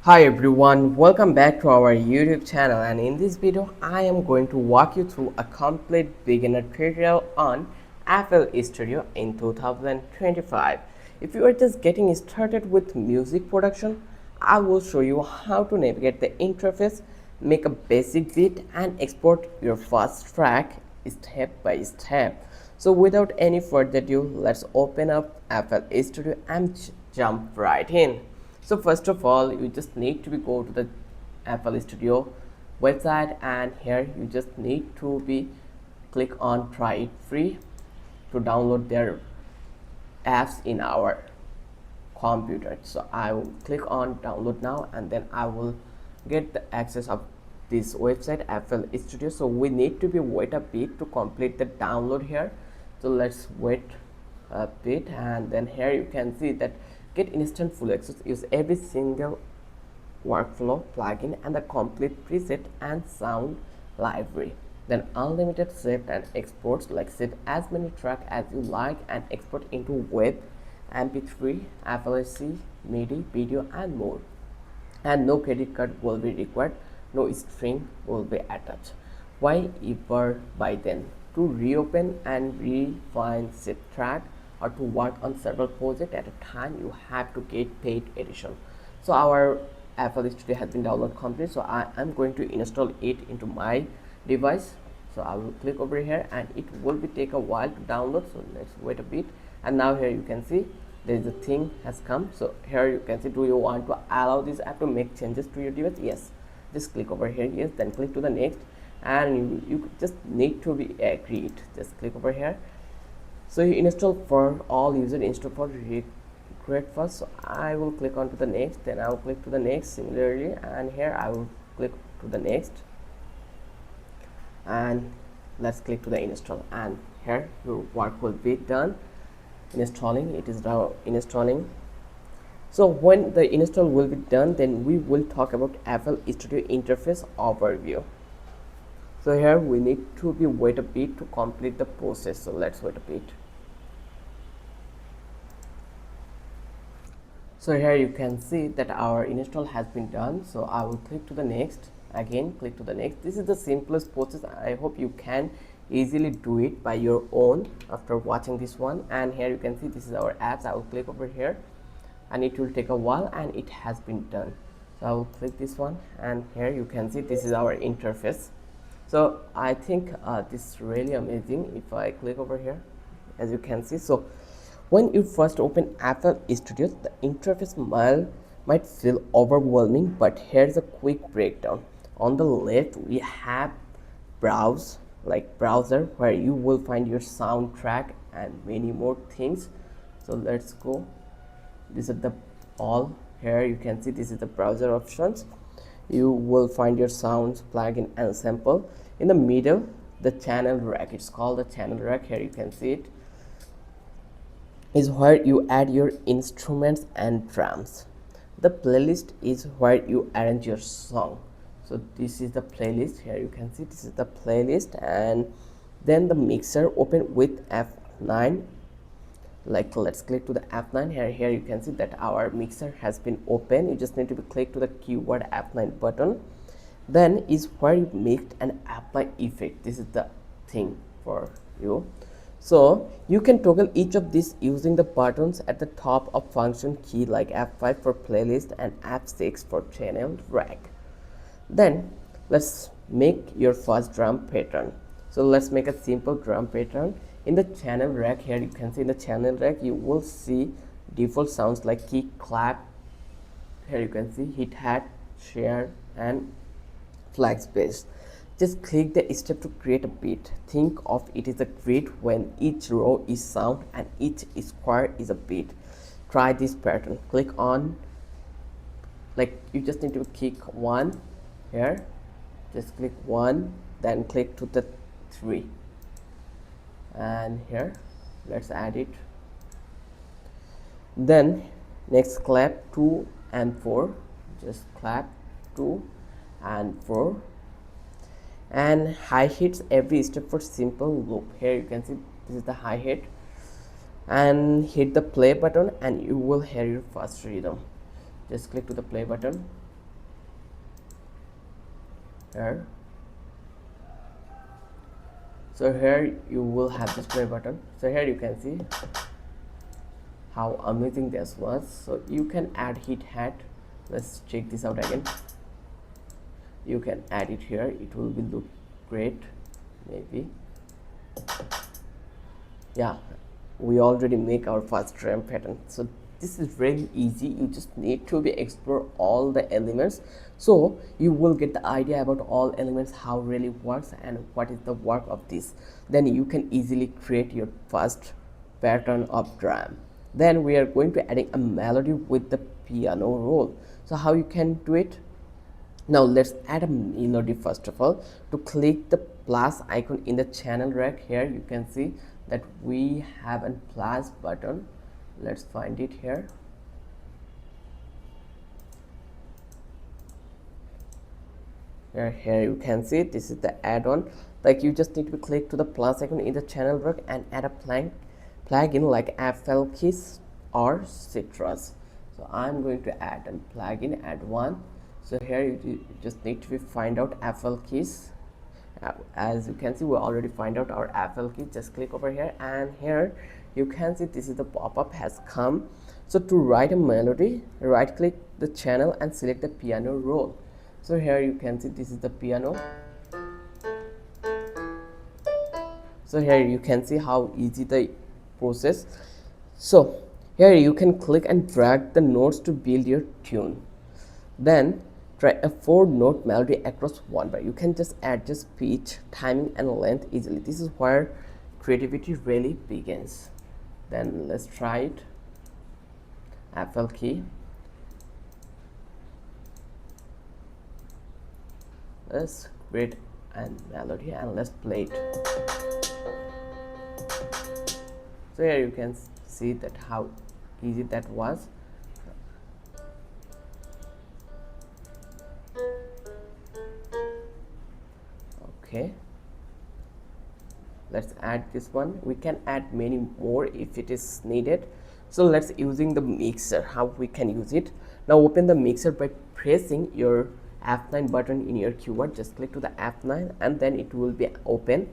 Hi everyone, welcome back to our YouTube channel, and in this video I am going to walk you through a complete beginner tutorial on FL Studio in 2025. If you are just getting started with music production, I will show you how to navigate the interface, make a basic beat and export your first track step by step. So without any further ado, let's open up FL Studio and jump right in. So first of all, you just need to go to the FL Studio website, and here you just need to click on try it free to download their apps in our computer. So I will click on download now, and then I will get the access of this website FL Studio. So we need to wait a bit to complete the download here. So let's wait a bit, and then here you can see that get instant full access, use every single workflow plugin and the complete preset and sound library. Then unlimited save and exports, like save as many tracks as you like and export into web, mp3, FLAC, MIDI, video and more. And no credit card will be required, no string will be attached. Why ever by then? To reopen and refine zip track or to work on several projects at a time, you have to get paid edition. So our FL Studio has been downloaded complete, so I am going to install it into my device. So I will click over here and it will be take a while to download, so let's wait a bit. And now here you can see there is a thing has come. So here you can see, do you want to allow this app to make changes to your device? Yes, just click over here, yes, then click to the next, and you just need to be agreed. Just click over here. So you install for all user, install for create first. So I will click on to the next, then I will click to the next similarly, and here I will click to the next, and let's click to the install, and here your work will be done installing. It is now installing. So when the install will be done, then we will talk about FL Studio interface overview. So here we need to wait a bit to complete the process, so let's wait a bit. So here you can see that our install has been done, so I will click to the next, again click to the next. This is the simplest process. I hope you can easily do it by your own after watching this one. And here you can see this is our apps. I will click over here and it will take a while, and it has been done. So I will click this one, and here you can see this is our interface. So I think this is really amazing. If I click over here, as you can see, so when you first open FL Studio, the interface might feel overwhelming, but here's a quick breakdown. On the left we have browse, like browser, where you will find your soundtrack and many more things. So let's go. This is the all. Here you can see this is the browser options. You will find your sounds, plugin and sample. In the middle, the channel rack, it's called the channel rack. Here you can see it is where you add your instruments and drums. The playlist is where you arrange your song. So this is the playlist. Here you can see this is the playlist. And then the mixer, open with F9. Like let's click to the F9. Here you can see that our mixer has been open. You just need to click to the keyword F9 button. Then is where you make and apply effect. This is the thing for you. So you can toggle each of these using the buttons at the top of function key, like F5 for playlist and F6 for channel rack. Then let's make your first drum pattern. So let's make a simple drum pattern. In the channel rack, here you can see in the channel rack you will see default sounds like kick, clap. Here you can see hit hat, share and flag bass. Just click the step to create a beat. Think of it as a grid when each row is sound and each square is a beat. Try this pattern. Click on, like you just need to click one here. Just click one, then click to the 3. And here let's add it. Then next clap 2 and 4. Just clap 2 and 4. And hi hits every step for simple loop. Here you can see this is the hi hat, and hit the play button and you will hear your first rhythm. Just click to the play button. here. So here you will have this play button. So here you can see how amazing this was. So you can add hit hat. Let's check this out again. You can add it here, it will be look great. Maybe, yeah, we already make our first drum pattern. So this is very easy, you just need to be explore all the elements, so you will get the idea about all elements, how really works and what is the work of this. Then you can easily create your first pattern of drum. Then we are going to adding a melody with the piano roll. So how you can do it? Now let's add a melody. First of all, to click the plus icon in the channel rack, here you can see that we have a plus button. Let's find it here. Here you can see this is the add-on. Like, you just need to click to the plus icon in the channel rack and add a plugin like FL Keys or Citrus. So I'm going to add a plugin, add one. So here you just need to find out FL Keys. As you can see, we already find out our FL key. Just click over here, and here you can see this is the pop-up has come. So to write a melody, right click the channel and select the piano roll. So here you can see this is the piano. So here you can see how easy the process. So here you can click and drag the notes to build your tune. Then try a 4-note melody across one bar. You can just adjust pitch, timing and length easily. This is where creativity really begins. Then let's try it. FL key. Let's create a melody and let's play it. So here you can see that how easy that was. Okay, let's add this one. We can add many more if it is needed. So let's using the mixer, how we can use it. Now open the mixer by pressing your F9 button in your keyboard. Just click to the F9 and then it will be open.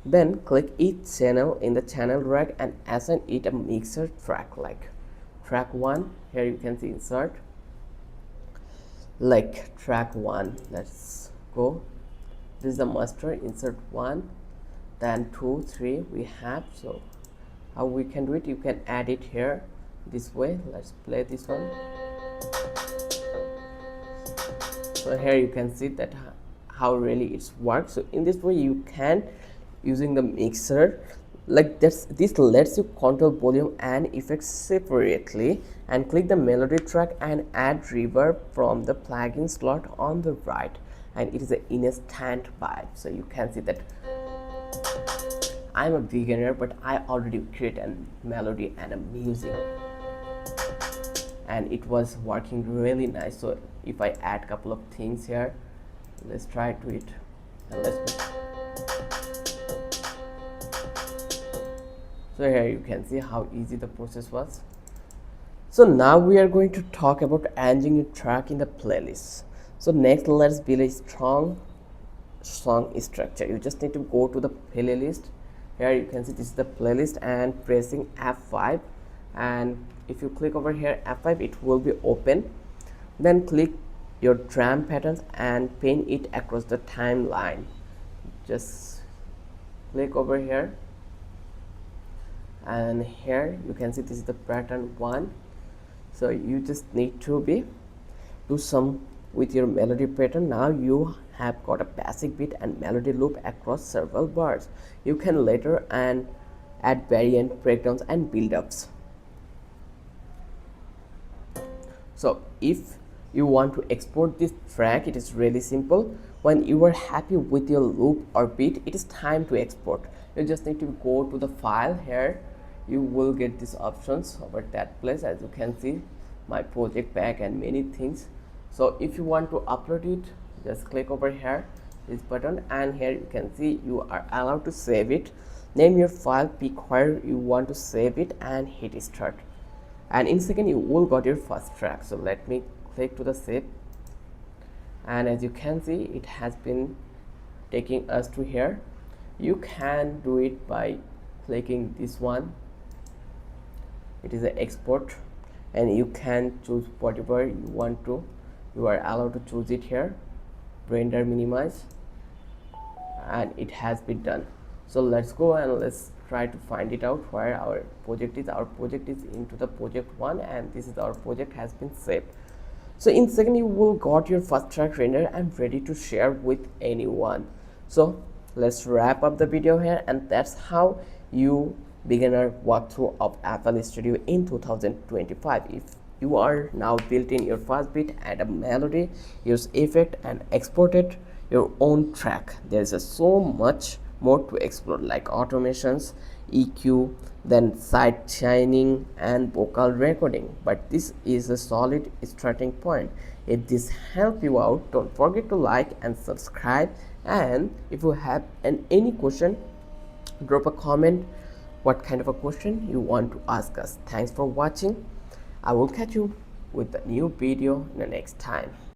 Then click each channel in the channel rack and assign it a mixer track, like track 1. Here you can see insert like track 1. Let's go. This is the master, insert 1, then 2, 3 we have. So how we can do it? You can add it here this way. Let's play this one. So here you can see that how really it works. So in this way you can using the mixer like this lets you control volume and effects separately, and click the melody track and add reverb from the plugin slot on the right, and it is an instant vibe. So you can see that I'm a beginner, but I already create a melody and a music, and it was working really nice. So if I add couple of things here, let's try to it and let's. So here you can see how easy the process was. So now we are going to talk about arranging a track in the playlist. So next, let's build a strong song structure. You just need to go to the playlist. Here you can see this is the playlist, and pressing F5, and if you click over here F5 it will be open. Then click your drum patterns and paint it across the timeline. Just click over here, and here you can see this is the pattern 1. So you just need to do some with your melody pattern. Now you have got a basic beat and melody loop across several bars. You can later and add variant breakdowns and build-ups. So if you want to export this track, it is really simple. When you are happy with your loop or beat, it is time to export. You just need to go to the file. Here you will get these options over that place. As you can see, my project pack and many things. So if you want to upload it, just click over here this button, and here you can see you are allowed to save it. Name your file, pick where you want to save it, and hit start, and in second you will got your first track. So let me click to the save. and as you can see, it has been taking us to here. You can do it by clicking this one. It is an export, and you can choose whatever you want to. You are allowed to choose it here, render minimize, and it has been done. So let's go and let's try to find it out where our project is. Our project is into the project 1, and this is our project has been saved. So in second, you will got your fast track render and ready to share with anyone. So let's wrap up the video here, and that's how you beginner walkthrough of FL Studio in 2025. If you are now built in your fast beat, add a melody, use effect, and export it your own track. There's so much more to explore, like automations, EQ, then side shining and vocal recording. But this is a solid starting point. If this helped you out, don't forget to like and subscribe. And if you have any question, drop a comment what kind of a question you want to ask us. Thanks for watching. I will catch you with a new video in the next time.